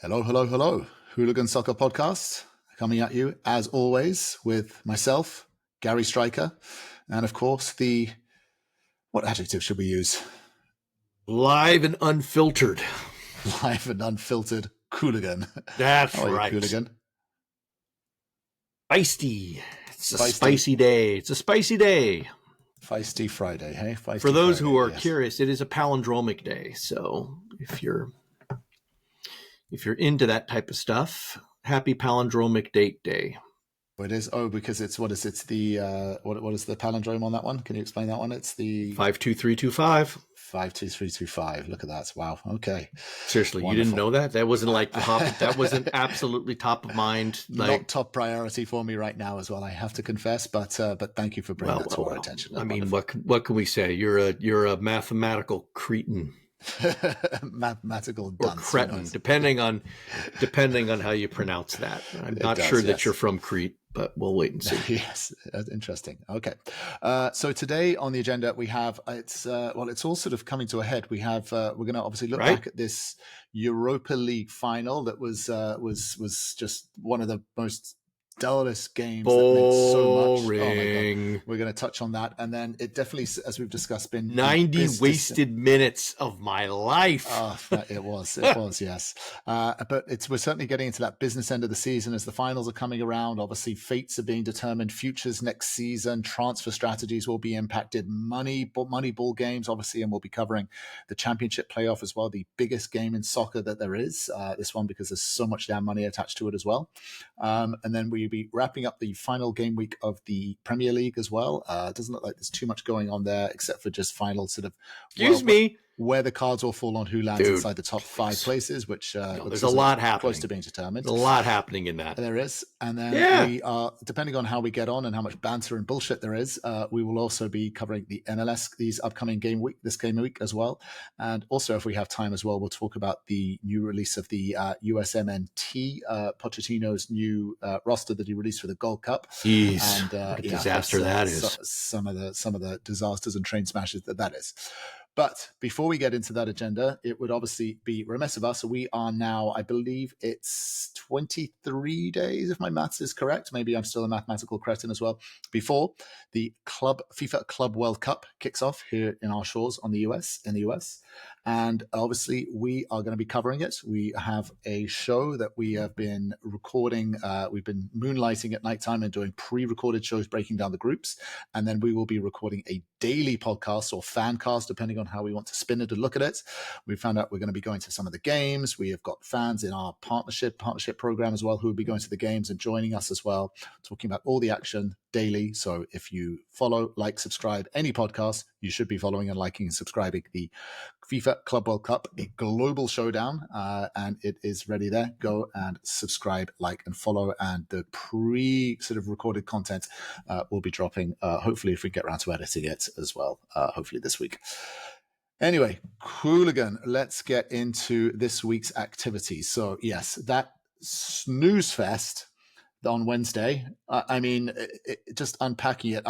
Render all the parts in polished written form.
Hello, hello, hello. Hooligan Soccer Podcast coming at you, as always, with myself, Gary Stryker, and of course, what adjective should we use? Live and unfiltered. Live and unfiltered Qooligan. That's How are you, right. Qooligan? Feisty. It's a spicy day. It's a spicy day. Feisty Friday, hey? Feisty For those Friday, who are yes. curious, it is a palindromic day. So if you're into that type of stuff, happy palindromic date day. It is. Oh, because it's what is the what is the palindrome on that one? Can you explain that one? It's the 52325. 52325. Look at that. Wow. Okay. Seriously, Wonderful. You didn't know that? That wasn't like that wasn't absolutely top of mind. Not top priority for me right now as well, I have to confess, but thank you for bringing that to our attention. I mean, what can we say? You're a mathematical cretin. Mathematical or dunce, cretin, depending on how you pronounce that. I'm not sure that you're from Crete, but we'll wait and see. Yes, interesting. Okay, so today on the agenda we have it's all sort of coming to a head. We have we're going to obviously look back at this Europa League final that was just one of the most dullest games that meant so much. Oh my God. We're going to touch on that, and then it definitely, as we've discussed, been 90 wasted minutes of my life. It was yes. But we're certainly getting into that business end of the season as the finals are coming around. Obviously, fates are being determined. Futures next season, transfer strategies will be impacted. Money ball games, obviously, and we'll be covering the championship playoff as well, the biggest game in soccer that there is. This one because there's so much damn money attached to it as well. And then we'll be wrapping up the final game week of the Premier League as well. It doesn't look like there's too much going on there except for just final sort of where the cards will fall on who lands inside the top 5 places, which there's a lot happening. Close to being determined. There's a lot happening in that. There is. And then we are, depending on how we get on and how much banter and bullshit there is, we will also be covering the MLS, this game week as well. And also, if we have time as well, we'll talk about the new release of the USMNT, Pochettino's new roster that he released for the Gold Cup. Jeez, and what a disaster that is. Some of the disasters and train smashes that is. But before we get into that agenda, it would obviously be remiss of us. We are now, I believe it's 23 days, if my maths is correct. Maybe I'm still a mathematical cretin as well. Before the FIFA Club World Cup kicks off here in our shores in the US. And obviously, we are going to be covering it. We have a show that we have been recording. We've been moonlighting at nighttime and doing pre-recorded shows breaking down the groups. And then we will be recording a daily podcast or fan cast, depending on how we want to spin it and look at it. We found out we're going to be going to some of the games. We have got fans in our partnership program as well who will be going to the games and joining us as well, talking about all the action daily. So if you follow, like, subscribe any podcast, you should be following and liking and subscribing the FIFA Club World Cup, a global showdown, and it is ready there. Go and subscribe, like, and follow, and the sort of recorded content will be dropping, hopefully if we get around to editing it as well, hopefully this week. Anyway, Qooligan, let's get into this week's activities. So yes, that snooze fest on Wednesday. I mean, just unpacking it,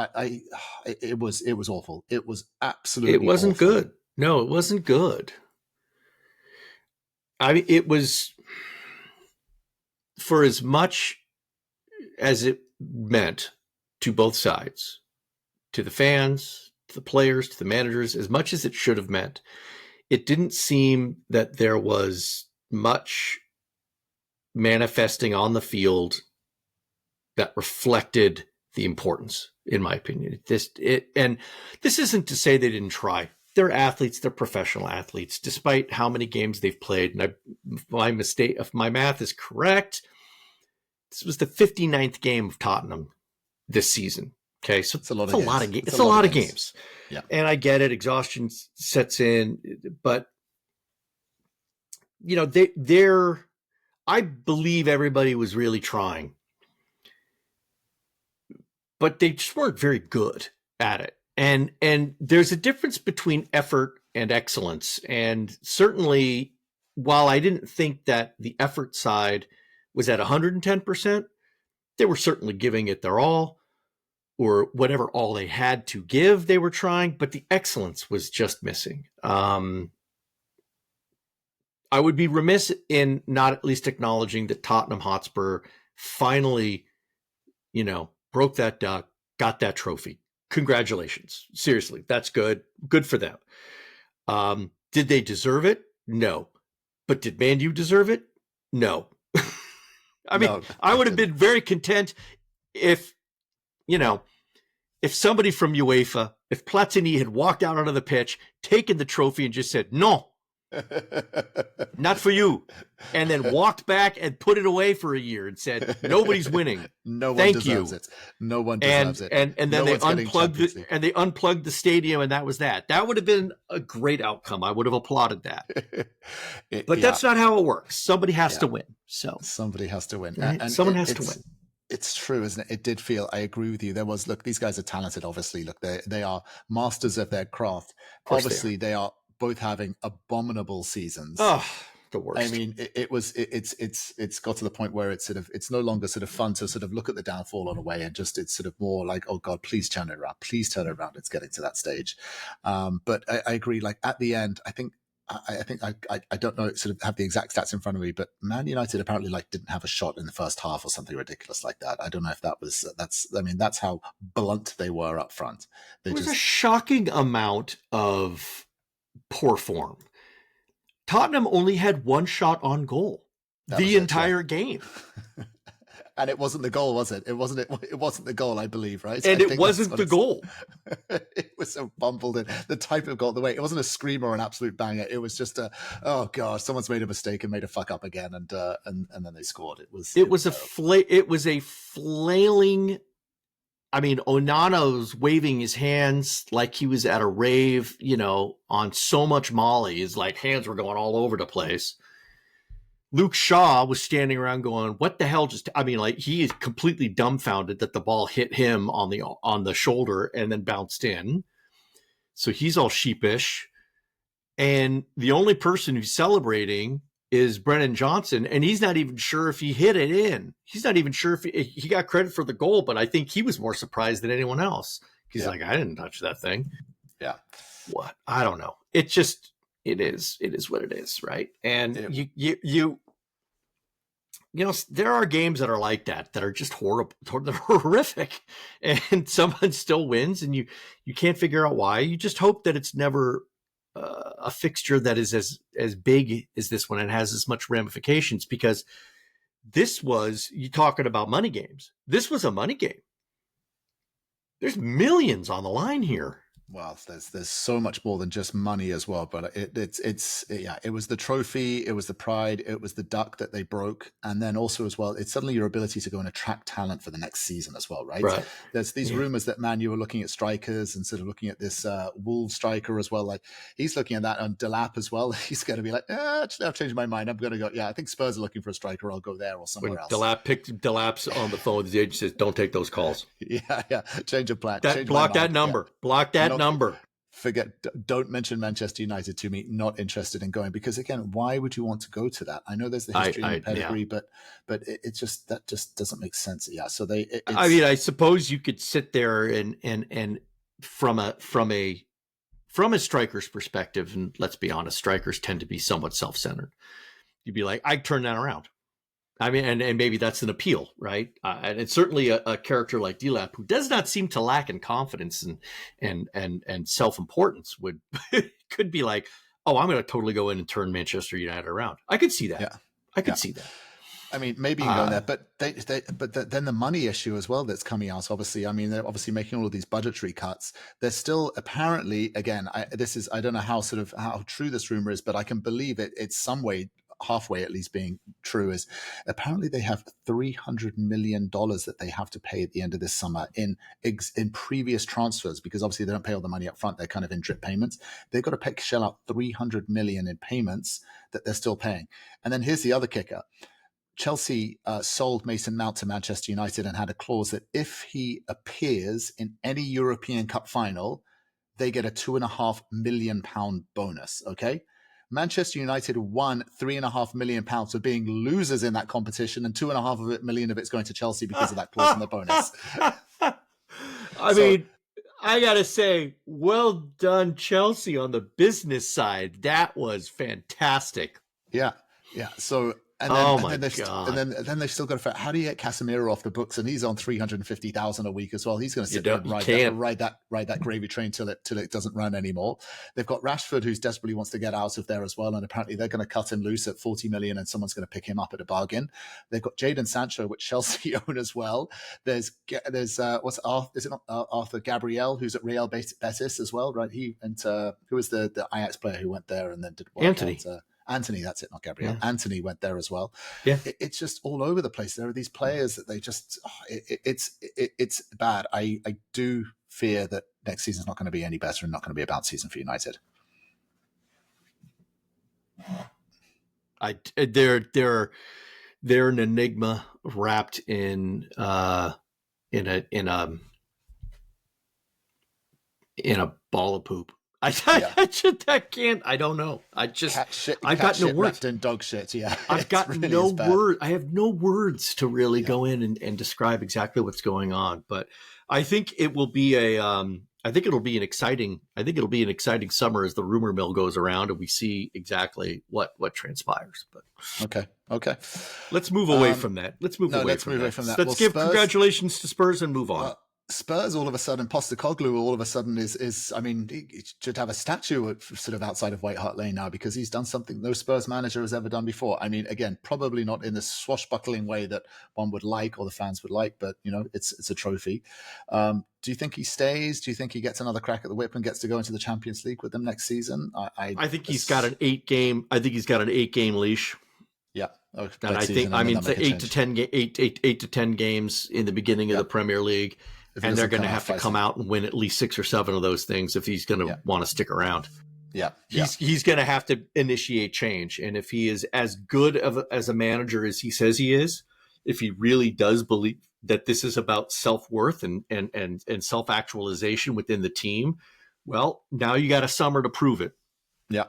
it was awful. It was absolutely. It wasn't awful. good. No, it wasn't good. I mean, it was, for as much as it meant to both sides, to the fans, to the players, to the managers, as much as it should have meant, it didn't seem that there was much manifesting on the field that reflected the importance, in my opinion. This isn't to say they didn't try. They're athletes. They're professional athletes, despite how many games they've played. And if my math is correct, this was the 59th game of Tottenham this season. Okay, so it's a lot of games. Yeah, and I get it. Exhaustion sets in, but I believe everybody was really trying, but they just weren't very good at it. And there's a difference between effort and excellence. And certainly, while I didn't think that the effort side was at 110%, they were certainly giving it their all, or whatever all they had to give, they were trying, but the excellence was just missing. I would be remiss in not at least acknowledging that Tottenham Hotspur finally, broke that duck, got that trophy. Congratulations. Seriously, that's good. Good for them. Did they deserve it? No. But did Man U deserve it? No. I would have been very content if somebody from UEFA, if Platini had walked out onto the pitch, taken the trophy and just said, no, not for you. And then walked back and put it away for a year and said, nobody's winning. No one deserves it. No one deserves it. And then they unplugged the stadium, and that was that. That would have been a great outcome. I would have applauded that. But that's not how it works. Somebody has to win. So somebody has to win. Right? And someone has to win. It's true, isn't it? It did feel, I agree with you. These guys are talented, obviously. Look, they are masters of their craft. Obviously, they are both having abominable seasons. Oh, the worst. I mean, it's got to the point where it's no longer sort of fun to sort of look at the downfall on a way, and just it's sort of more like, oh God, please turn it around. Please turn it around. It's getting to that stage. But I agree. Like at the end, I don't know, sort of have the exact stats in front of me, but Man United apparently didn't have a shot in the first half or something ridiculous like that. I don't know if that's how blunt they were up front. It was a shocking amount of poor form. Tottenham only had one shot on goal the entire game. And it wasn't the goal, was it? It wasn't the goal, I believe, right? And it wasn't the goal. It was so bumbled in. The type of goal, the way it wasn't a screamer or an absolute banger. It was just oh God, someone's made a mistake and made a fuck up again, and then they scored. It was a flailing. I mean, Onana's waving his hands like he was at a rave, on so much Molly. His hands were going all over the place. Luke Shaw was standing around going, what the hell he is completely dumbfounded that the ball hit him on the shoulder and then bounced in. So he's all sheepish. And the only person who's celebrating is Brennan Johnson, and he's not even sure if he hit it in. He's not even sure if he got credit for the goal, but I think he was more surprised than anyone else. He's like, I didn't touch that thing. Yeah. What? I don't know. It is what it is, right? And you there are games that are like that are just horrible, they're horrific, and someone still wins, and you can't figure out why. You just hope that it's never a fixture that is as big as this one and has as much ramifications, because this was, you talking about money games. This was a money game. There's millions on the line here. Well, there's so much more than just money as well, but it was the trophy, it was the pride, it was the duck that they broke, and then also as well, it's suddenly your ability to go and attract talent for the next season as well, right? Right. There's these rumors that Man U are looking at strikers and sort of looking at this Wolves striker as well. Like he's looking at that on Delap as well. He's going to be like, actually, I've changed my mind. I'm going to go. Yeah, I think Spurs are looking for a striker. I'll go there or somewhere else. Delap's on the phone with the agent, says, "Don't take those calls." Yeah. Change of plan. Block that number. Yeah. Block that number. Don't mention Manchester United to me. Not interested in going, because again, why would you want to go to that? I know there's the history and the pedigree, but it just doesn't make sense. Yeah. So I suppose you could sit there and from a striker's perspective, and let's be honest, strikers tend to be somewhat self-centered. You'd be like, I'd turn that around. I mean, and maybe that's an appeal, right? And it's certainly a character like Delap, who does not seem to lack in confidence and self-importance, could be like, oh, I'm going to totally go in and turn Manchester United around. I could see that. Yeah. I could see that. I mean, maybe you can go there, but then the money issue as well that's coming out. Obviously, I mean, they're obviously making all of these budgetary cuts. They're still apparently, again, I don't know how true this rumor is, but I can believe it. It's some way, halfway at least being true, is apparently they have $300 million that they have to pay at the end of this summer in previous transfers, because obviously they don't pay all the money up front. They're kind of in drip payments. They've got to shell out $300 million in payments that they're still paying. And then here's the other kicker. Chelsea sold Mason Mount to Manchester United and had a clause that if he appears in any European Cup final, they get a £2.5 million bonus. Okay. Manchester United won £3.5 million for being losers in that competition, and $2.5 million of it's going to Chelsea because of that clause in the bonus. I mean, I gotta say, well done, Chelsea, on the business side. That was fantastic. Yeah, yeah. So Oh and my then God. then they've still got to figure out how do you get Casemiro off the books, and he's on 350,000 a week as well. He's going to sit there and You can't. ride that gravy train till it doesn't run anymore. They've got Rashford, who's desperately wants to get out of there as well, and apparently they're going to cut him loose at 40 million, and someone's going to pick him up at a bargain. They've got Jadon Sancho, which Chelsea own as well. There's what's Arthur, is it not Arthur Gabriel, who's at Real Betis as well, right? He and who was the Ajax player who went there and then did work Anthony. Anthony, that's it, not Gabriel. Yeah. Anthony went there as well. Yeah, it's just all over the place. There are these players that they just it's bad. I do fear that next season's not going to be any better and not going to be a bounce season for United. They're an enigma wrapped in a ball of poop. I can't. I don't know. I've got no words. And dog shit. Yeah, I've got really no words. I have no words to really go in and describe exactly what's going on. But I think it will be I think it'll be an exciting summer as the rumor mill goes around and we see exactly what transpires. But okay. Let's move away from that. Let's move away from that. Let's give congratulations to Spurs and move on. Spurs all of a sudden, Postecoglou all of a sudden is I mean, he should have a statue sort of outside of White Hart Lane now because he's done something no Spurs manager has ever done before. I mean, again, probably not in the swashbuckling way that one would like or the fans would like, but you know, it's a trophy. Do you think he stays? Do you think he gets another crack at the whip and gets to go into the Champions League with them next season? I think he's got an 8-game. I think he's got an 8-game leash. Yeah, and I think it's 8 to 10 games in the beginning of the Premier League. And they're going to have to come out and win at least 6 or 7 of those things if he's going to want to stick around. Yeah. He's going to have to initiate change. And if he is as good as a manager as he says he is, if he really does believe that this is about self-worth and self-actualization within the team, well, now you got a summer to prove it. Yeah.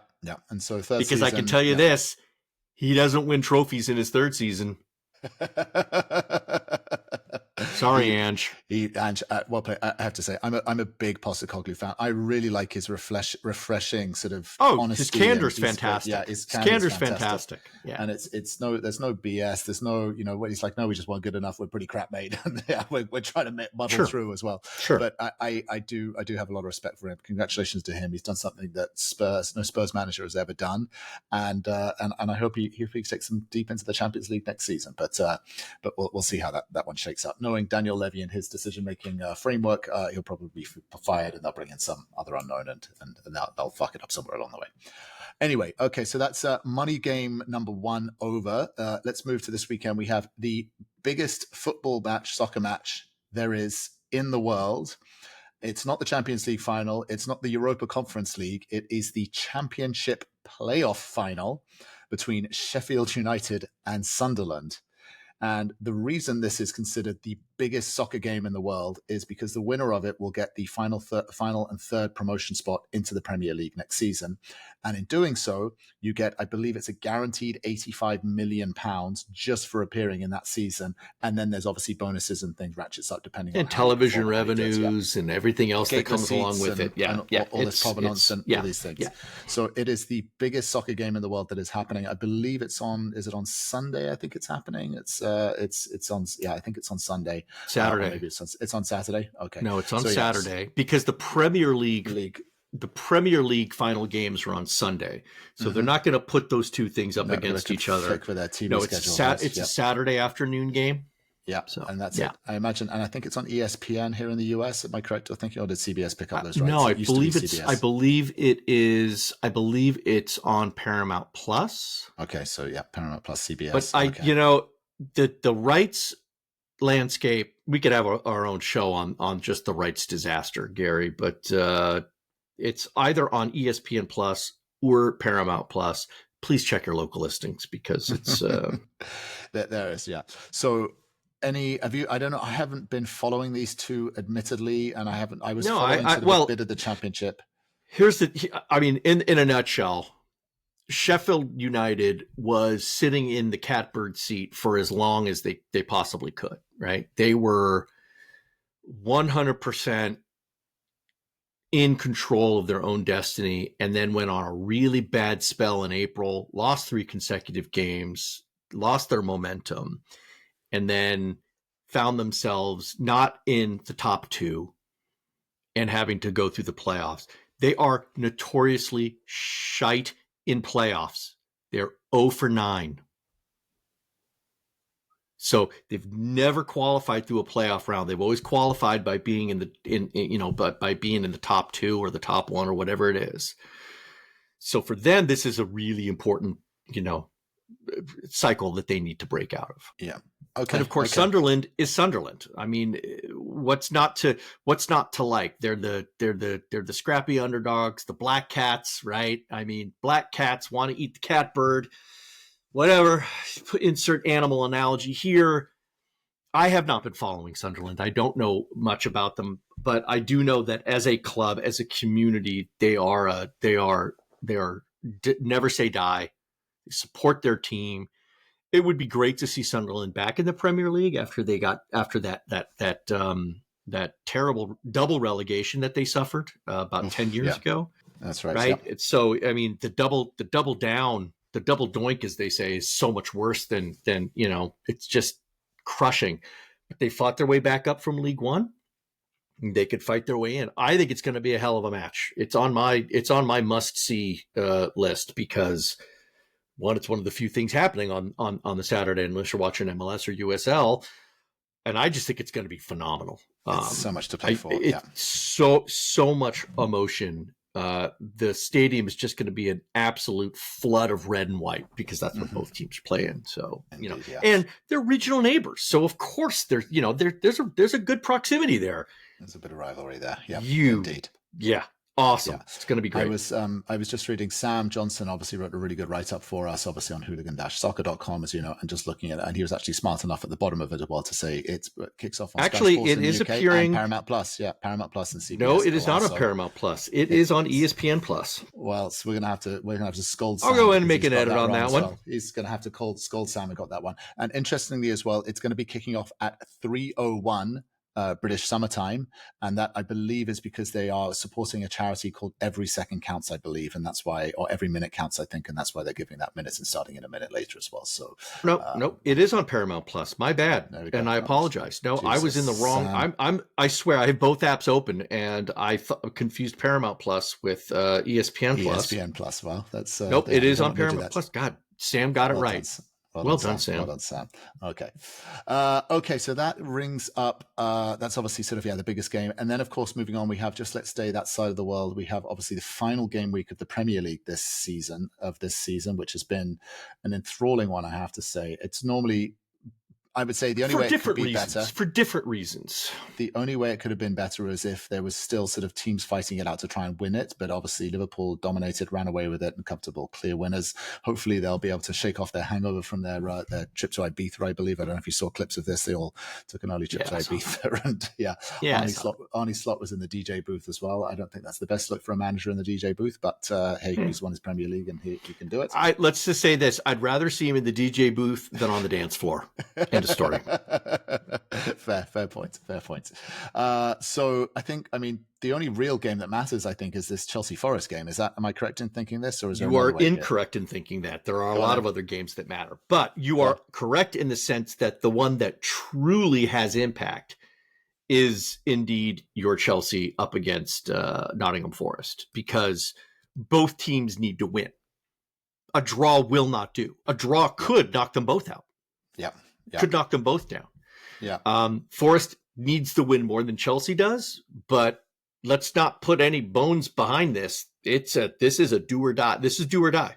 And so because season, I can tell you this, he doesn't win trophies in his third season. Sorry, Ange. Well played. I have to say, I'm a big Postecoglou fan. I really like his refreshing sort of honesty. His candor's fantastic. His candor's fantastic. Yeah, and there's no BS. There's no what he's like. No, we just weren't good enough. We're pretty crap, mate. we're trying to muddle through as well. Sure, but I do have a lot of respect for him. Congratulations to him. He's done something that no Spurs manager has ever done, and I hope he takes them deep into the Champions League next season. But we'll see how that one shakes up. Knowing Daniel Levy and his decision-making framework, he'll probably be fired and they'll bring in some other unknown and they'll fuck it up somewhere along the way. Anyway, okay, so that's money game number 1 over. Let's move to this weekend. We have the biggest soccer match there is in the world. It's not the Champions League final. It's not the Europa Conference League. It is the Championship playoff final between Sheffield United and Sunderland. And the reason this is considered the biggest soccer game in the world is because the winner of it will get the final and third promotion spot into the Premier League next season. And in doing so, you get, I believe it's a guaranteed £85 million just for appearing in that season. And then there's obviously bonuses and things ratchets up depending on television revenues and everything else that comes along with it. All this provenance and all these things. Yeah. So it is the biggest soccer game in the world that is happening. I believe is it on Sunday? I think it's happening. It's on, I think it's on Sunday. Saturday. Maybe it's on Saturday. Okay. No, it's on Saturday because the Premier League. The Premier League final games are on Sunday, so they're not going to put those two things up against each other. For their TV schedule. It's a Saturday afternoon game. Yeah, so, and that's it. I imagine, and I think it's on ESPN here in the US. Am I correct? I think, or did CBS pick up those rights? No, I believe it's. CBS. I believe it's on Paramount Plus. Okay, so Paramount Plus, CBS. But the rights landscape. We could have our own show on just the rights disaster, Gary. But it's either on ESPN Plus or Paramount Plus. Please check your local listings because it's there is So. I don't know. I haven't been following these two, admittedly, and I was following a bit of the Championship. In a nutshell, Sheffield United was sitting in the catbird seat for as long as they possibly could. Right? They were 100% in control of their own destiny, and then went on a really bad spell in April, lost 3 consecutive games, lost their momentum, and then found themselves not in the top 2 and having to go through the playoffs. They are notoriously shite in playoffs. They're 0 for 9. So they've never qualified through a playoff round. They've always qualified by being by being in the top 2 or the top 1 or whatever it is. So for them, this is a really important, cycle that they need to break out of. Yeah. Okay. And of course, Sunderland is Sunderland. I mean, what's not to like? They're the scrappy underdogs, the black cats, right? I mean, black cats want to eat the cat bird. Whatever, insert animal analogy here. I have not been following Sunderland. I don't know much about them, but I do know that as a club, as a community, they are never say die. They support their team. It would be great to see Sunderland back in the Premier League after that terrible double relegation that they suffered about 10 years ago. That's right. Right. Yeah. So I mean, the double down. The double doink, as they say, is so much worse than it's just crushing. But they fought their way back up from League One. They could fight their way in. I think it's going to be a hell of a match. It's on my must see list because one, it's one of the few things happening on the Saturday unless you're watching MLS or USL, and I just think it's going to be phenomenal. So much to play for. So much emotion. The stadium is just going to be an absolute flood of red and white because that's what both teams play in. So, Indeed, and they're regional neighbors. So of course there's a good proximity there. There's a bit of rivalry there. Yeah. Indeed. Yeah. Awesome. Yeah. It's going to be great. I was just reading Sam Johnson obviously wrote a really good write-up for us, obviously on hooligan-soccer.com, as you know, and just looking at it, and he was actually smart enough at the bottom of it as well to say it kicks off on actually Sky Sports it is UK appearing and Paramount Plus. Yeah, Paramount Plus and CBS. No, it is not on Paramount Plus. It is on ESPN Plus. Well, so we're gonna have to scold Sam. I'll go in and make an edit on that one. Well. He's gonna have to scold Sam and got that one. And interestingly as well, it's going to be kicking off at 3:01 British summertime, and that I believe is because they are supporting a charity called Every Second Counts, I believe, and that's why, or Every Minute Counts, I think, and that's why they're giving that minutes and starting in a minute later as well. So no, it is on Paramount Plus. My bad, and I apologize. No, Jesus, I was in the wrong. I swear I have both apps open, and I confused Paramount Plus with ESPN Plus. ESPN Plus. Well, that's nope. It is on Paramount Plus. God, Sam got it right. Well done, Sam. Well done, Sam. Okay, so that rings up, that's obviously sort of, the biggest game. And then, of course, moving on, we have, just let's stay that side of the world, we have obviously the final game week of the Premier League this season, which has been an enthralling one, I have to say. It's normally, I would say, the only way it could be better. For different reasons. The only way it could have been better is if there was still sort of teams fighting it out to try and win it. But obviously Liverpool dominated, ran away with it, and comfortable, clear winners. Hopefully they'll be able to shake off their hangover from their trip to Ibiza, I believe. I don't know if you saw clips of this. They all took an early trip to Ibiza. And Arnie Slot was in the DJ booth as well. I don't think that's the best look for a manager in the DJ booth. But hey, he's won his Premier League and he can do it. Let's just say this. I'd rather see him in the DJ booth than on the dance floor. End of story. Fair point. So I mean, the only real game that matters, I think, is this Chelsea Forest game. Am I correct in thinking this, or is there you are incorrect in thinking that? There are a lot of other games that matter, but you are correct in the sense that the one that truly has impact is indeed your Chelsea up against Nottingham Forest, because both teams need to win. A draw will not do. A draw could knock them both out. Could knock them both down. Forest needs to win more than Chelsea does, but let's not put any bones behind this. This is a do or die. This is do or die.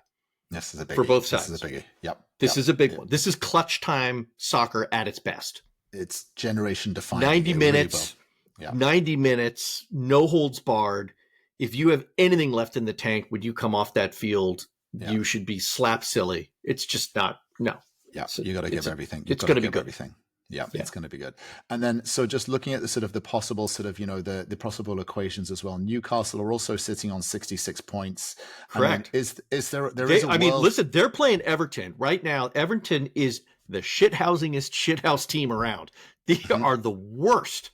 This is a biggie. For both sides. This is a biggie. This is a big one. This is clutch time soccer at its best. It's generation defining. 90 minutes. 90 minutes, no holds barred. If you have anything left in the tank when you come off that field, you should be slap silly. It's just not. No. Yeah, you got to give everything. It's going to be good. Everything. Yeah, it's going to be good. And then, so just looking at the sort of the possible sort of, the possible equations as well. Newcastle are also sitting on 66 points. Correct. Is there is a world... listen, they're playing Everton right now. Everton is the shithousingest shithouse team around. They are the worst.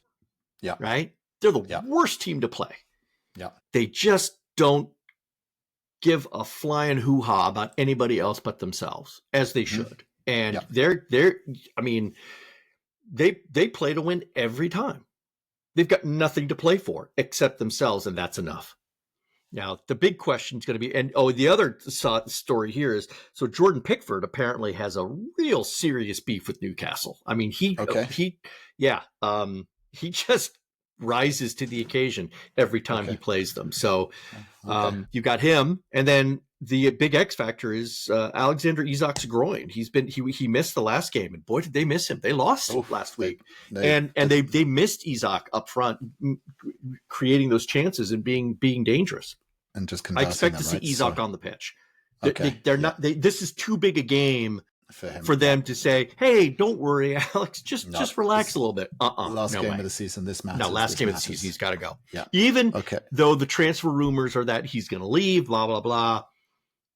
Yeah. Right? They're the worst team to play. Yeah. They just don't give a flying hoo-ha about anybody else but themselves, as they should. And they're I mean, they play to win every time. They've got nothing to play for except themselves, and that's enough. Now, the big question is going to be, and the other story here is, so Jordan Pickford apparently has a real serious beef with Newcastle. I mean, he just rises to the occasion every time he plays them. So you got him, and then the big X factor is Alexander Isak's groin. He missed the last game, and boy, did they miss him. They lost last week, and they missed Isak up front, creating those chances and being dangerous. And just I expect to see Isak on the pitch. They're not. This is too big a game for them to say, "Hey, don't worry, Alex. Just relax a little bit." Last game of the season. This matters. No, last game of the season. He's got to go. Yeah. Even though the transfer rumors are that he's going to leave, blah blah blah.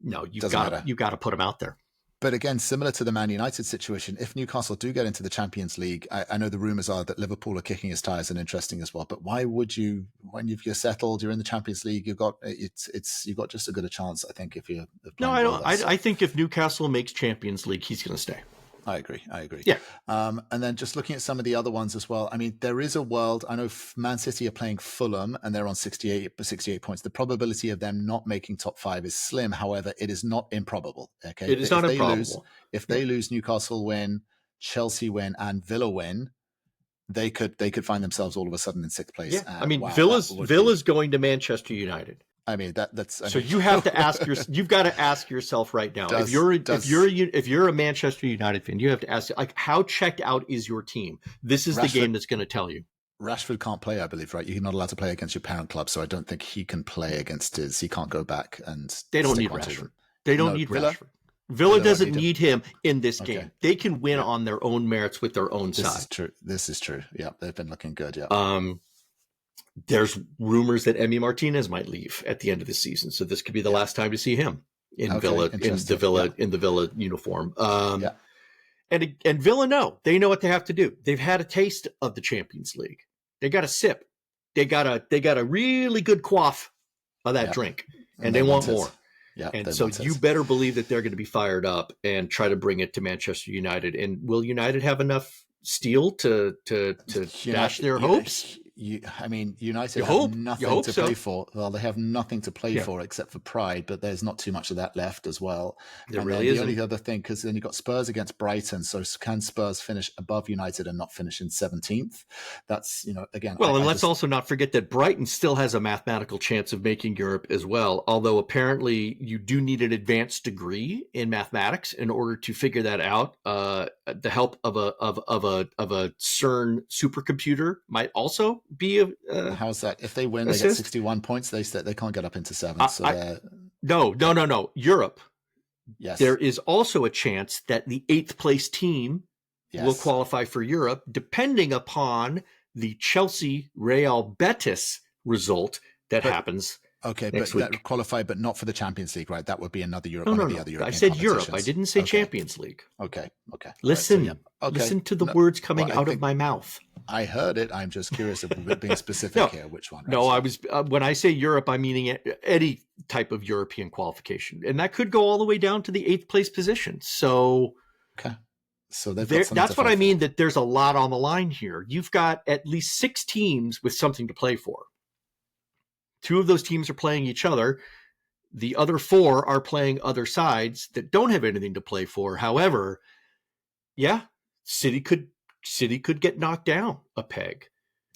No, you got to put him out there. But again, similar to the Man United situation, if Newcastle do get into the Champions League, I know the rumors are that Liverpool are kicking his tires and interesting as well. But why would you, when you're settled, you're in the Champions League, you've got just as good a chance, I think, if you're. No, I don't. I think if Newcastle makes Champions League, he's going to stay. I agree. Yeah. And then just looking at some of the other ones as well. I mean, there is a world. I know Man City are playing Fulham and they're on 68 points. The probability of them not making top 5 is slim. However, it is not improbable. Okay. It is not improbable. If they lose, Newcastle win, Chelsea win, and Villa win, they could find themselves all of a sudden in 6th place. Yeah. I mean, Villa's going to Manchester United. I mean that's. So you have to you've got to ask yourself right now. If you're a Manchester United fan, you have to ask, like, how checked out is your team? This is the game that's going to tell you. Rashford can't play, I believe, right? You're not allowed to play against your parent club, so I don't think he can play against his. He can't go back and. They don't need Rashford. They don't need Rashford. Villa doesn't need him in this game. They can win on their own merits with their own side. This is true. Yeah, they've been looking good. Yeah. There's rumors that Emi Martinez might leave at the end of the season, so this could be the last time to see him in the Villa uniform. And Villa they know what they have to do. They've had a taste of the Champions League. They got a sip. They got a really good quaff of that drink, and they want more. Yeah, and so you better believe that they're going to be fired up and try to bring it to Manchester United. And will United have enough steel to dash their hopes? United have nothing to play for. Well, they have nothing to play for except for pride, but there's not too much of that left as well. There really isn't. The only other thing, because then you've got Spurs against Brighton, so can Spurs finish above United and not finish in 17th? That's, again. Well, let's also not forget that Brighton still has a mathematical chance of making Europe as well, although apparently you do need an advanced degree in mathematics in order to figure that out. The help of a CERN supercomputer might also be a how's that? If they win, they get 61 points. They can't get up into 7th. No. Europe. Yes. There is also a chance that the 8th place team will qualify for Europe, depending upon the Chelsea Real Betis result that happens. Okay, but that qualify, but not for the Champions League, right? That would be another Europe. No. The other European I said Europe. I didn't say Champions League. Okay. Listen to the words coming out of my mouth. I heard it. I'm just curious about being specific here. Which one? Right? No, I was when I say Europe, I'm meaning any type of European qualification, and that could go all the way down to the 8th place position. So, so that's what I mean. That there's a lot on the line here. You've got at least 6 teams with something to play for. 2 of those teams are playing each other. The other 4 are playing other sides that don't have anything to play for. However, City could get knocked down a peg.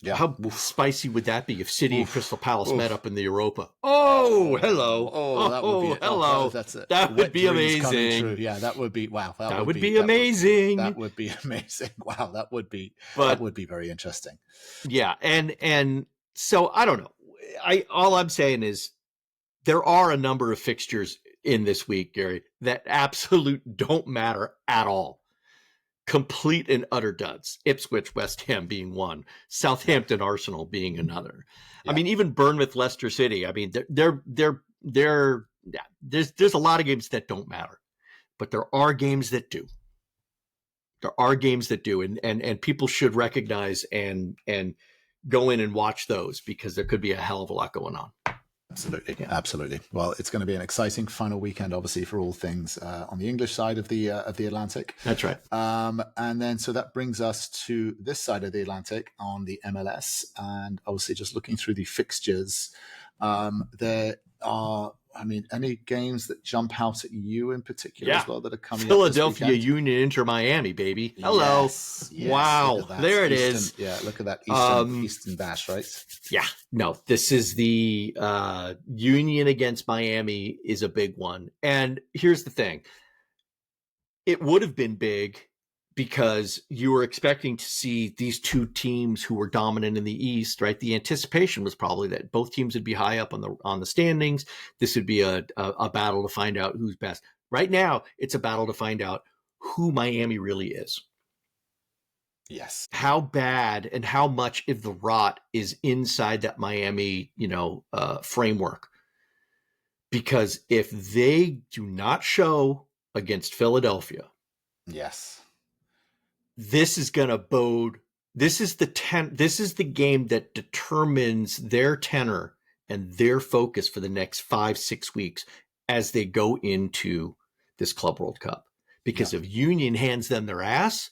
Yeah. How spicy would that be if City and Crystal Palace met up in the Europa? Oh, hello. That would be hello. That would be amazing. Yeah, that would be wow. That would be amazing. That would be amazing. Wow, that would be very interesting. Yeah, and so I don't know. All I'm saying is there are a number of fixtures in this week, Gary, that absolute don't matter at all. Complete and utter duds. Ipswich, West Ham being one, Southampton, Arsenal being another. Yeah. I mean, even Bournemouth, Leicester City. I mean, there's a lot of games that don't matter, but there are games that do. There are games that do, and people should recognize and go in and watch those, because there could be a hell of a lot going on. Absolutely. Yeah. Absolutely. Well, it's going to be an exciting final weekend, obviously, for all things on the English side of the Atlantic. That's right. And then, so that brings us to this side of the Atlantic on the MLS. And obviously, just looking through the fixtures, there are, any games that jump out at you in particular as well that are coming Philadelphia up this Union, Inter Miami, baby. Hello. Yes, wow. There it is. Yeah, look at that Eastern Bash, right? Yeah. No, this is the Union against Miami is a big one. And here's the thing. It would have been big because you were expecting to see these two teams who were dominant in the East, right? The anticipation was probably that both teams would be high up on the standings. This would be a battle to find out who's best. Right now, it's a battle to find out who Miami really is. Yes. How bad and how much of the rot is inside that Miami, framework. Because if they do not show against Philadelphia, yes, this is going to bode. This is the game that determines their tenor and their focus for the next 5-6 weeks as they go into this Club World Cup. Because if Union hands them their ass,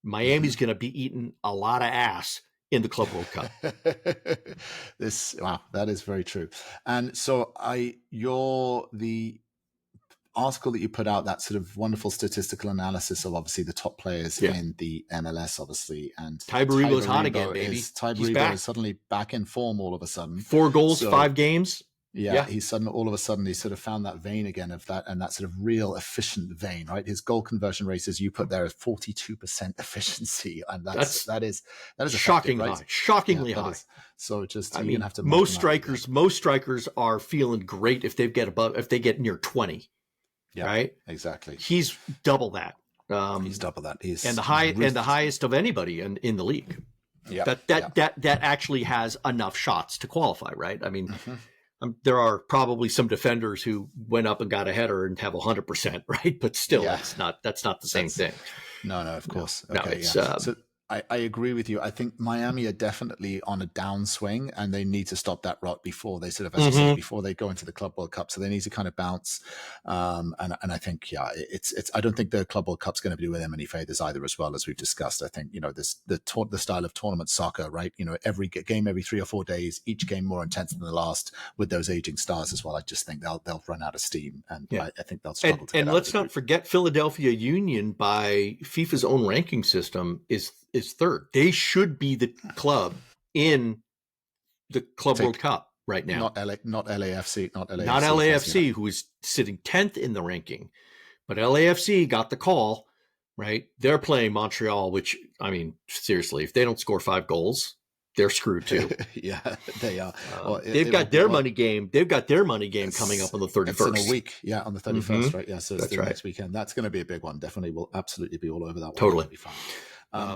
Miami's going to be eating a lot of ass in the Club World Cup. That is very true. And so the article that you put out, that sort of wonderful statistical analysis of obviously the top players in the MLS, obviously, and Ty Baribo's hot again, baby. Ty Baribo is suddenly back in form all of a sudden. 4 goals, 5 games. Yeah, all of a sudden he sort of found that vein again of that, and that sort of real efficient vein, right? His goal conversion rate, as you put there, is 42% efficiency, and that is shocking, right? high, shockingly high. So just you're gonna have to most strikers are feeling great if they get near 20. Yeah, right. Exactly. He's double that. He's double that. And the highest of anybody in the league. Yeah. That actually has enough shots to qualify, right? There are probably some defenders who went up and got a header and have 100%, right? But still, that's not the same thing. No, of course. No, okay, so I agree with you. I think Miami are definitely on a downswing, and they need to stop that rot before they sort of, as you said, before they go into the Club World Cup. So they need to kind of bounce. And I think, it's. I don't think the Club World Cup's going to do them any favors either, as well as we've discussed. I think the style of tournament soccer, right? Every game every 3 or 4 days, each game more intense than the last, with those aging stars as well. I just think they'll run out of steam, and I think they'll struggle. And let's not forget Philadelphia Union, by FIFA's own ranking system, is third. They should be the club in the Club World Cup right now. Not LAFC, not LAFC, who is sitting 10th in the ranking, but LAFC got the call, right? They're playing Montreal, which, seriously, if they don't score 5 goals, they're screwed too. Yeah, they are. They've got their money game coming up on the 31st. It's in a week, on the 31st, right? Yeah, so it's next weekend. That's going to be a big one. Definitely, will absolutely be all over that one. Totally. Be fun.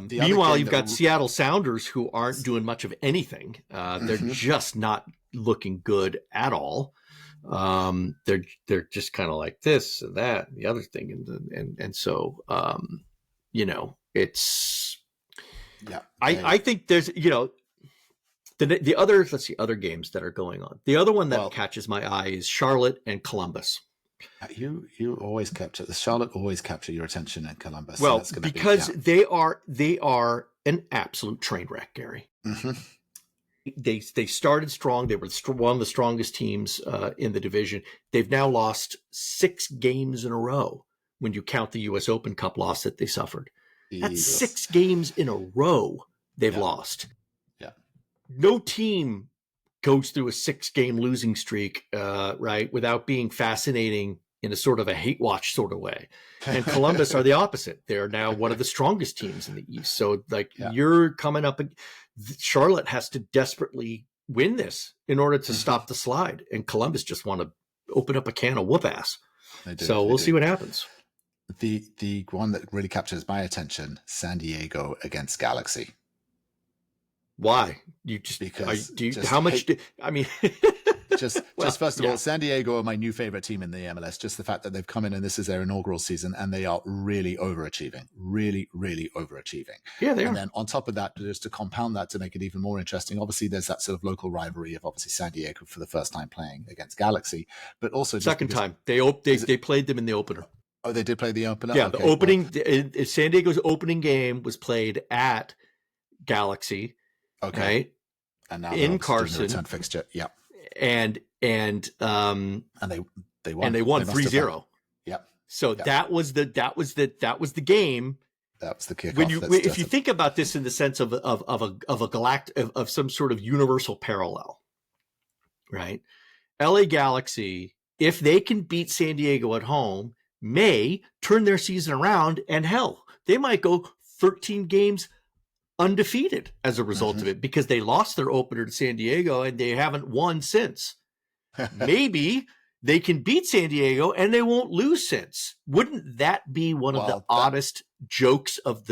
Meanwhile, you've got Seattle Sounders, who aren't doing much of anything. They're just not looking good at all. They're just kind of like this and that and the other thing, and so it's. Yeah, I think there's the other games that are going on. The other one that catches my eye is Charlotte and Columbus. You always Charlotte always capture your attention at Columbus. Well, so because they are an absolute train wreck, Gary. Mm-hmm. They started strong. They were one of the strongest teams in the division. They've now lost 6 games in a row when you count the U.S. Open Cup loss that they suffered. That's 6 games in a row they've lost. Yeah. No team goes through a 6-game losing streak, right, without being fascinating in a sort of a hate watch sort of way. And Columbus are the opposite. They're now one of the strongest teams in the East. So you're coming up, Charlotte has to desperately win this in order to stop the slide. And Columbus just want to open up a can of whoop ass. So we'll see what happens. The one that really captures my attention, San Diego against Galaxy. Why? You just how much? just first of all, San Diego are my new favorite team in the MLS. Just the fact that they've come in and this is their inaugural season, and they are really overachieving, really, really overachieving. Yeah, they are. And then on top of that, just to compound that to make it even more interesting, obviously there's that sort of local rivalry of obviously San Diego for the first time playing against Galaxy, but also second time they played them in the opener. Oh, they did play the opener. Yeah, okay. The opening San Diego's opening game was played at Galaxy. Okay. Right? And now in Carson, return fixture. Yeah. And they won. And they won 3-0. Yeah. So that was the game. That was the kickoff. If you think about this in the sense of some sort of universal parallel, right? LA Galaxy, if they can beat San Diego at home, may turn their season around, and hell, they might go 13 games undefeated as a result of it, because they lost their opener to San Diego and they haven't won since. Maybe they can beat San Diego and they won't lose since. Wouldn't that be one of the oddest jokes of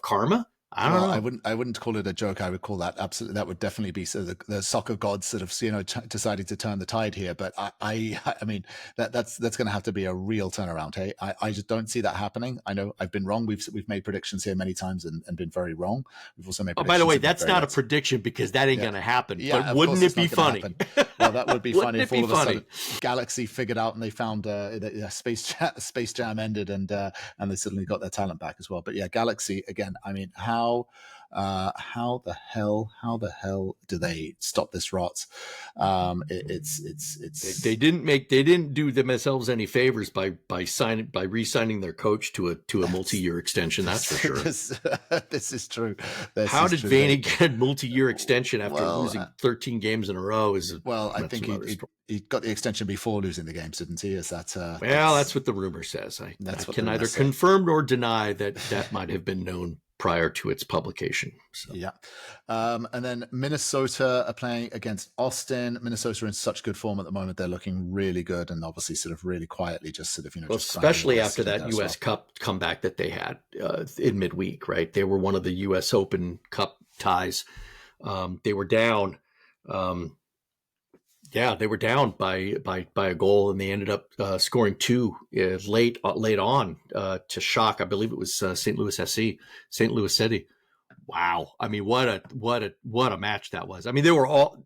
karma? I don't know. I wouldn't call it a joke. I would call that absolutely. That would definitely be sort of the soccer gods sort of deciding to turn the tide here. But I mean that's going to have to be a real turnaround. Hey, I just don't see that happening. I know I've been wrong. We've made predictions here many times and been very wrong. We've also made. Oh, by the way, that's not a prediction, because that ain't going to happen. Yeah, but wouldn't it be funny? Well, that would be funny if all of a sudden Galaxy figured out and they found Space Jam ended and they suddenly got their talent back as well. But yeah, Galaxy again. I mean, how the hell do they stop this rot? They didn't do themselves any favors by re-signing their coach to a multi-year extension. That's for sure. This is true. How did Vaney get a multi-year extension after losing 13 games in a row? I think he got the extension before losing the games, didn't he? Is that? That's what the rumor says. I can neither confirm nor deny that might have been known prior to its publication. So. Yeah. And then Minnesota are playing against Austin. Minnesota are in such good form at the moment. They're looking really good, and obviously sort of really quietly just sort of, especially after that US Cup comeback that they had in midweek, right? They were one of the US Open Cup ties. They were down. They were down by a goal, and they ended up scoring two late on to shock. I believe it was St. Louis City. Wow! I mean, what a match that was. I mean, they were all.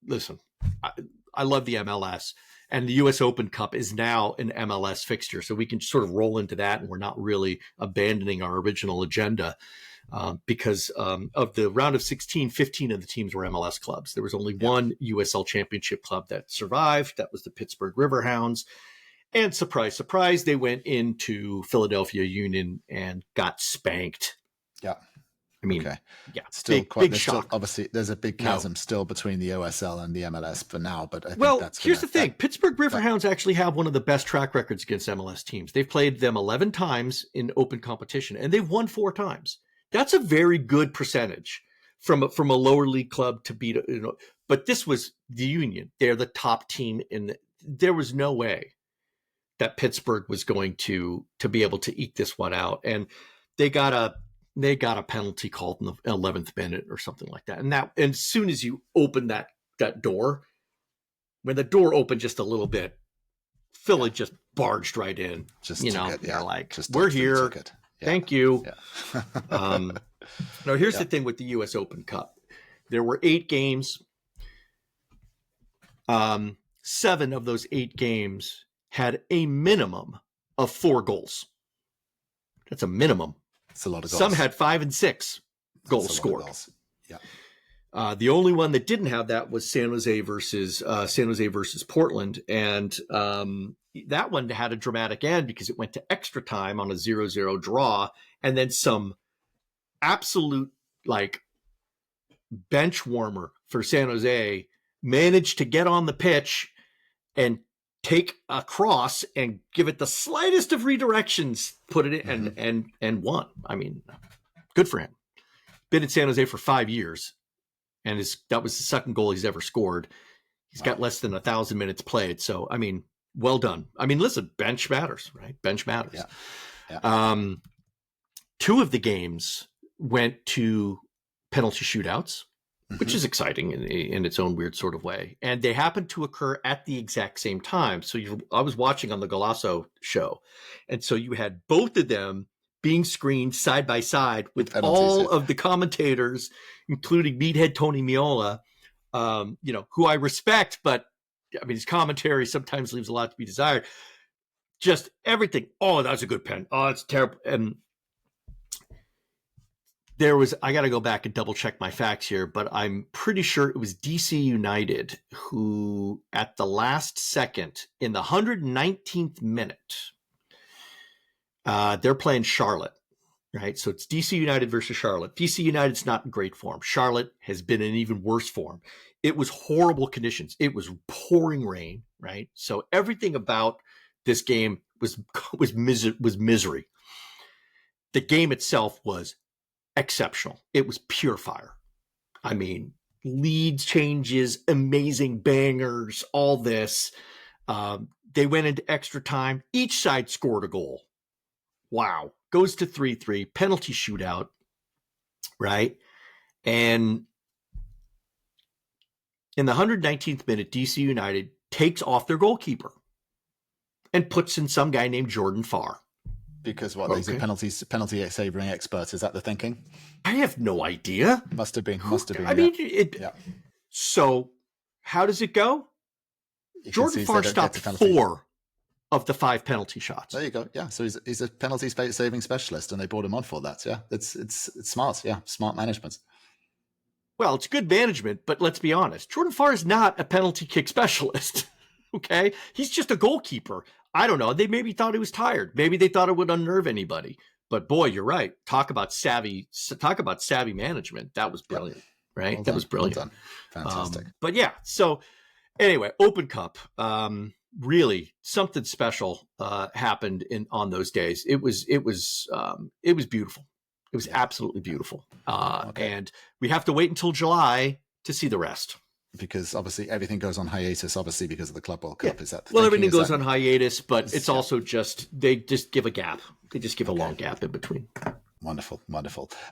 Listen, I love the MLS, and the U.S. Open Cup is now an MLS fixture, so we can sort of roll into that, and we're not really abandoning our original agenda. Because of the round of 16, 15 of the teams were MLS clubs. There was only one USL Championship club that survived. That was the Pittsburgh Riverhounds. And surprise, surprise, they went into Philadelphia Union and got spanked. Yeah. I mean, still big shock. Obviously, there's a big chasm still between the OSL and the MLS for now. But I think that's here's the thing. Pittsburgh Riverhounds actually have one of the best track records against MLS teams. They've played them 11 times in open competition, and they've won 4 times. That's a very good percentage from a lower league club to beat. But this was the Union. They're the top team there was no way that Pittsburgh was going to be able to eke this one out, and they got a penalty called in the 11th minute or something like that. And as soon as you open that door, when the door opened just a little bit, Philly just barged right in. They're like, we're here. Thank you. Yeah. Now, here's the thing with the U.S. Open Cup. There were 8 games. 7 of those 8 games had a minimum of 4 goals. That's a minimum. That's a lot of goals. Some had 5 and 6 goals scored. Yeah. The only one that didn't have that was San Jose versus Portland, and that one had a dramatic end because it went to extra time on a 0-0 draw, and then some absolute bench warmer for San Jose managed to get on the pitch and take a cross and give it the slightest of redirections, put it in, and won. I mean, good for him. Been in San Jose for 5 years, and that was the second goal he's ever scored. He's got less than 1,000 minutes played, so I mean, well done. I mean, listen, bench matters, right? Bench matters. Yeah. 2 of the games went to penalty shootouts. which is exciting in its own weird sort of way. And they happened to occur at the exact same time. So I was watching on the Golasso show. And so you had both of them being screened side by side with all of the commentators, including Meathead Tony Meola, who I respect, but I mean, his commentary sometimes leaves a lot to be desired. Just everything. Oh, that's a good pen. Oh, it's terrible. And I got to go back and double check my facts here, but I'm pretty sure it was DC United who, at the last second, in the 119th minute, they're playing Charlotte, right? So it's DC United versus Charlotte. DC United's not in great form. Charlotte has been in even worse form. It was horrible conditions. It was pouring rain, right? So everything about this game was misery. The game itself was exceptional. It was pure fire. I mean, lead changes, amazing bangers, all this. They went into extra time. Each side scored a goal. Wow. Goes to 3-3, penalty shootout, right? And in the 119th minute, DC United takes off their goalkeeper and puts in some guy named Jordan Farr. Because he's a penalty saving expert. Is that the thinking? I have no idea. Must have been. I mean, So how does it go? Jordan Farr stopped 4 of the 5 penalty shots. There you go. Yeah. So he's a penalty saving specialist, and they brought him on for that. Yeah. It's smart. Yeah. Smart management. Well, it's good management, but let's be honest. Jordan Farr is not a penalty kick specialist. Okay. He's just a goalkeeper. I don't know. They maybe thought he was tired. Maybe they thought it would unnerve anybody. But boy, you're right. Talk about savvy management. That was brilliant, right? Well that was brilliant. Well done. Fantastic. But yeah, so anyway, Open Cup. Really something special happened on those days. It was beautiful. It was absolutely beautiful. And we have to wait until July to see the rest. Because obviously everything goes on hiatus, obviously because of the Club World Cup. Yeah. Is that everything goes on hiatus, but it's also they just give a gap. They just give a long gap in between. Wonderful.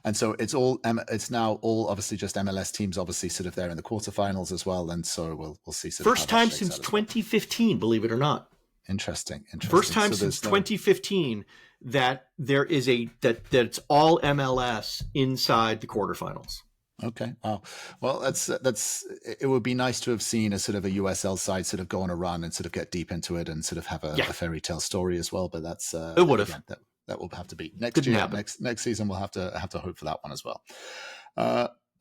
And so it's now all obviously just MLS teams, obviously sort of there in the quarterfinals as well. And so we'll see. First time since 2015, believe it or not. Interesting. First time since 2015 that there is that it's all MLS inside the quarterfinals. Okay. Wow. Well, it would be nice to have seen a sort of a USL side sort of go on a run and sort of get deep into it and sort of have a fairy tale story as well. But that's it would have. That will have to be next year. Next season, we'll have to hope for that one as well.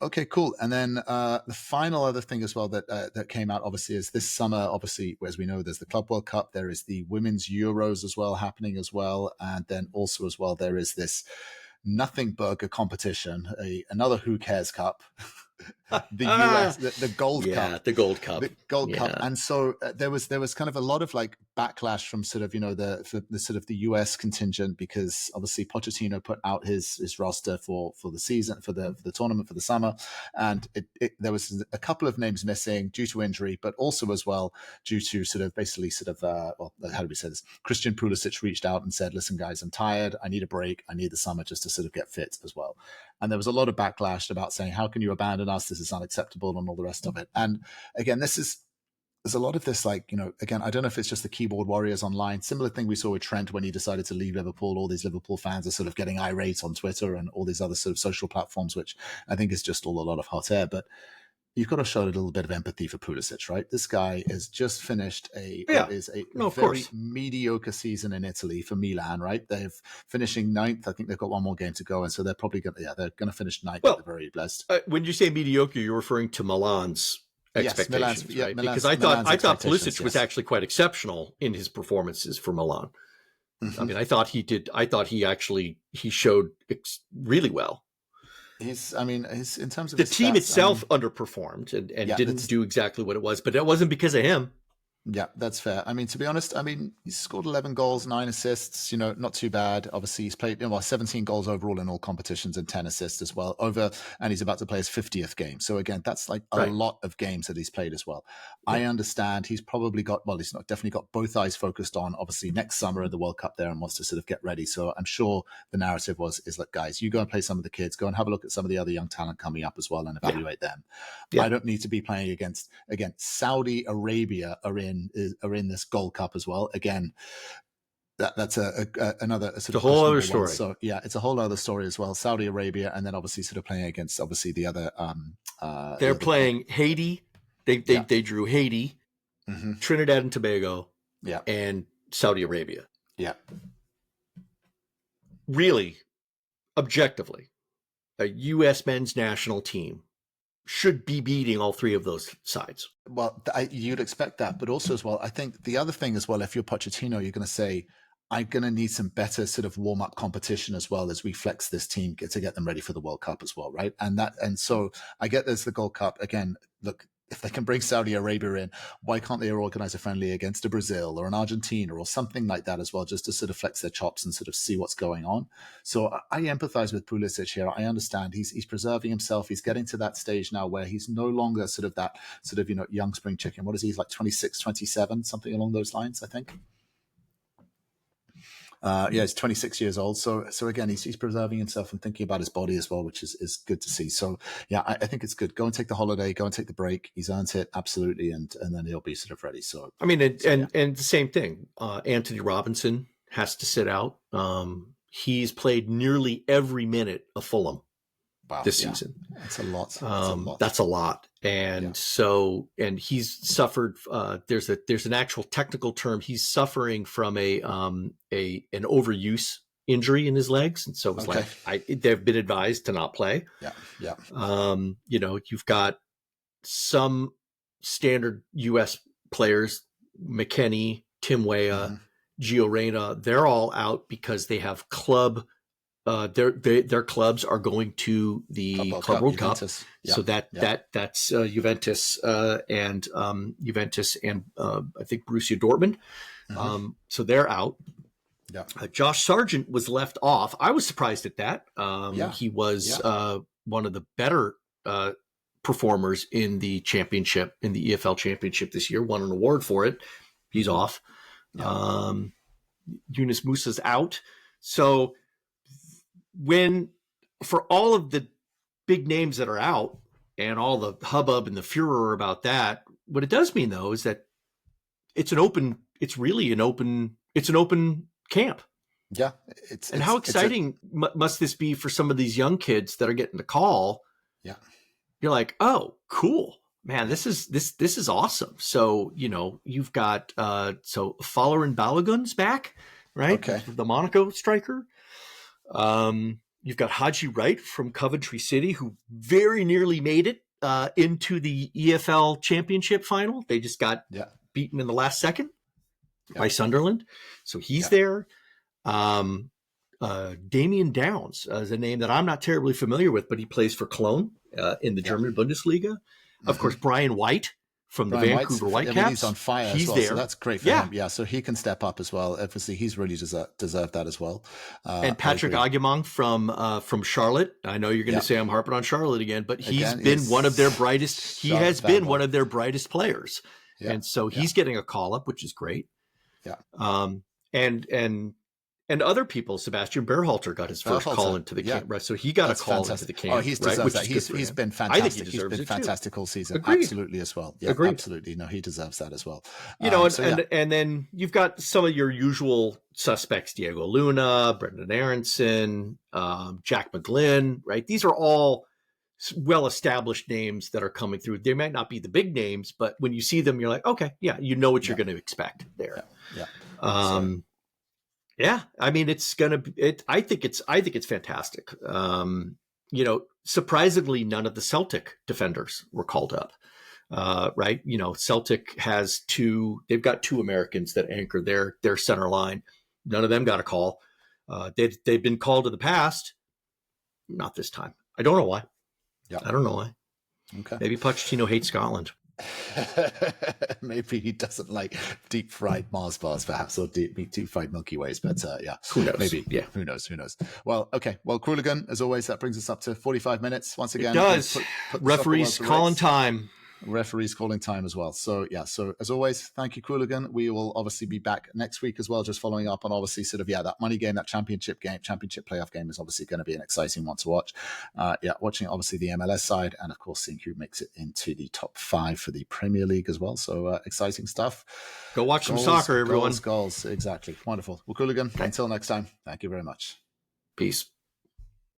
Okay, cool. And then the final other thing as well that came out obviously is this summer. Obviously, as we know, there's the Club World Cup. There is the Women's Euros as well happening as well, and then also as well there is this nothing burger competition, another Who Cares Cup, the US, the Gold Cup, the Gold Cup, Cup, and so there was kind of a lot of like backlash from sort of the sort of the US contingent, because obviously Pochettino put out his roster for the season for the tournament for the summer, and there was a couple of names missing due to injury, but also as well due to sort of basically how do we say this? Christian Pulisic reached out and said, "Listen, guys, I'm tired. I need a break. I need the summer just to sort of get fit as well." And there was a lot of backlash about saying, "How can you abandon us? This is unacceptable," and all the rest of it. And again, there's a lot of this, like, again, I don't know if it's just the keyboard warriors online. Similar thing we saw with Trent when he decided to leave Liverpool. All these Liverpool fans are sort of getting irate on Twitter and all these other sort of social platforms, which I think is just all a lot of hot air. But you've got to show a little bit of empathy for Pulisic, right? This guy has just finished a very mediocre season in Italy for Milan, right? They're finishing 9th. I think they've got one more game to go, and so they're probably going to finish 9th at the very best. When you say mediocre, you're referring to Milan's expectations, right? Milan's, because I thought Pulisic was actually quite exceptional in his performances for Milan. Mm-hmm. I mean, I thought he showed really well. In terms of the team itself underperformed and didn't do exactly what it was, but that wasn't because of him. Yeah, that's fair. I mean, to be honest, I mean, he's scored 11 goals, 9 assists, not too bad. Obviously, he's played, 17 goals overall in all competitions and 10 assists as well and he's about to play his 50th game. So again, that's like a lot of games that he's played as well. Yeah. I understand he's probably definitely got both eyes focused on obviously next summer in the World Cup there and wants to sort of get ready. So I'm sure the narrative is like, guys, you go and play some of the kids, go and have a look at some of the other young talent coming up as well and evaluate them. Yeah. I don't need to be playing against Saudi Arabia are in this Gold Cup as well. Again, that's another sort of a whole other story. So yeah, it's a whole other story as well. Saudi Arabia, and then obviously sort of playing against obviously the other. They're playing Haiti. They drew Haiti, Trinidad and Tobago, and Saudi Arabia. Yeah, really, objectively, a U.S. men's national team should be beating all three of those sides. Well, you'd expect that, but also as well, I think the other thing as well, if you're Pochettino, you're going to say, I'm going to need some better sort of warm-up competition as well as we flex this team to get them ready for the World Cup as well, right? And so I get there's the Gold Cup. Again, look, if they can bring Saudi Arabia in, why can't they organize a friendly against a Brazil or an Argentina or something like that as well, just to sort of flex their chops and sort of see what's going on? So I empathize with Pulisic here. I understand he's preserving himself. He's getting to that stage now where he's no longer sort of that sort of, young spring chicken. What is he? He's like 26, 27, something along those lines, I think. He's 26 years old. So again, he's preserving himself and thinking about his body as well, which is good to see. So yeah, I think it's good. Go and take the holiday, go and take the break. He's earned it. Absolutely. And then he'll be sort of ready. So, I mean, and the same thing, Anthony Robinson has to sit out. He's played nearly every minute of Fulham this season. That's a lot. That's a lot. And so, and he's suffered, there's an actual technical term. He's suffering from an overuse injury in his legs. And so it was they've been advised to not play. Yeah. You've got some standard US players, McKennie, Tim Weah, Gio Reyna, they're all out because they have their clubs are going to the Club World Cup. Yeah. So that's Juventus and Juventus and I think Borussia Dortmund. So they're out. Yeah. Josh Sargent was left off. I was surprised at that. He was one of the better performers in the championship, in the EFL championship this year. Won an award for it. He's off. Yeah. Yunus Musa's out. So for all of the big names that are out and all the hubbub and the furor about that, what it does mean though is that it's an open camp. Yeah. How exciting must this be for some of these young kids that are getting the call? Yeah. You're like, oh, cool, man, this is awesome. So, you've got, Folarin Balogun's back, right? Okay. The Monaco striker. You've got Haji Wright from Coventry City, who very nearly made it into the EFL Championship final. They just got beaten in the last second by Sunderland. So he's there. Damian Downs is a name that I'm not terribly familiar with, but he plays for Cologne in the German Bundesliga. Of course, Brian White from the Vancouver Whitecaps. He's on fire as well, so that's great for him. Yeah, so he can step up as well. Obviously, he's really deserved that as well. And Patrick Agyemang from Charlotte. I know you're going to say I'm harping on Charlotte again, but he's been one of their brightest. He has been one of their brightest players, and so he's getting a call up, which is great. Yeah. And other people, Sebastian Berhalter got his first call into the camp, right? So he got a call into the camp. Oh, he's deserves that. He's been fantastic. He's been fantastic all season. Agreed. Absolutely as well. Yeah, Agreed. Absolutely. No, he deserves that as well. And then you've got some of your usual suspects: Diego Luna, Brendan Aronson, Jack McGlynn, right? These are all well-established names that are coming through. They might not be the big names, but when you see them, you're like, okay, yeah, you know what you're going to expect there. Yeah. I mean, it's going to be, I think it's fantastic. Surprisingly, none of the Celtic defenders were called up. Right. Celtic they've got two Americans that anchor their center line. None of them got a call. They've been called in the past. Not this time. I don't know why. Yeah. I don't know why. Okay. Maybe Pochettino hates Scotland. Maybe he doesn't like deep fried Mars bars, perhaps, or deep fried Milky Ways. But yeah, Who knows? maybe. Yeah. Who knows? Who knows? Well, okay. Well, Qooligan, as always, that brings us up to 45 minutes. Once again, It does. put Referees calling time. Referees calling time as well. So yeah, so as always, thank you, Qooligan. We will obviously be back next week as well, just following up on obviously sort of that money game, that championship playoff game is obviously going to be an exciting one to watch. Watching obviously the MLS side, and of course seeing who makes it into the top 5 for the Premier League as well. So exciting stuff. Go watch some soccer, everyone. Goals, exactly. Wonderful. Well, Qooligan, until next time, thank you very much. Peace.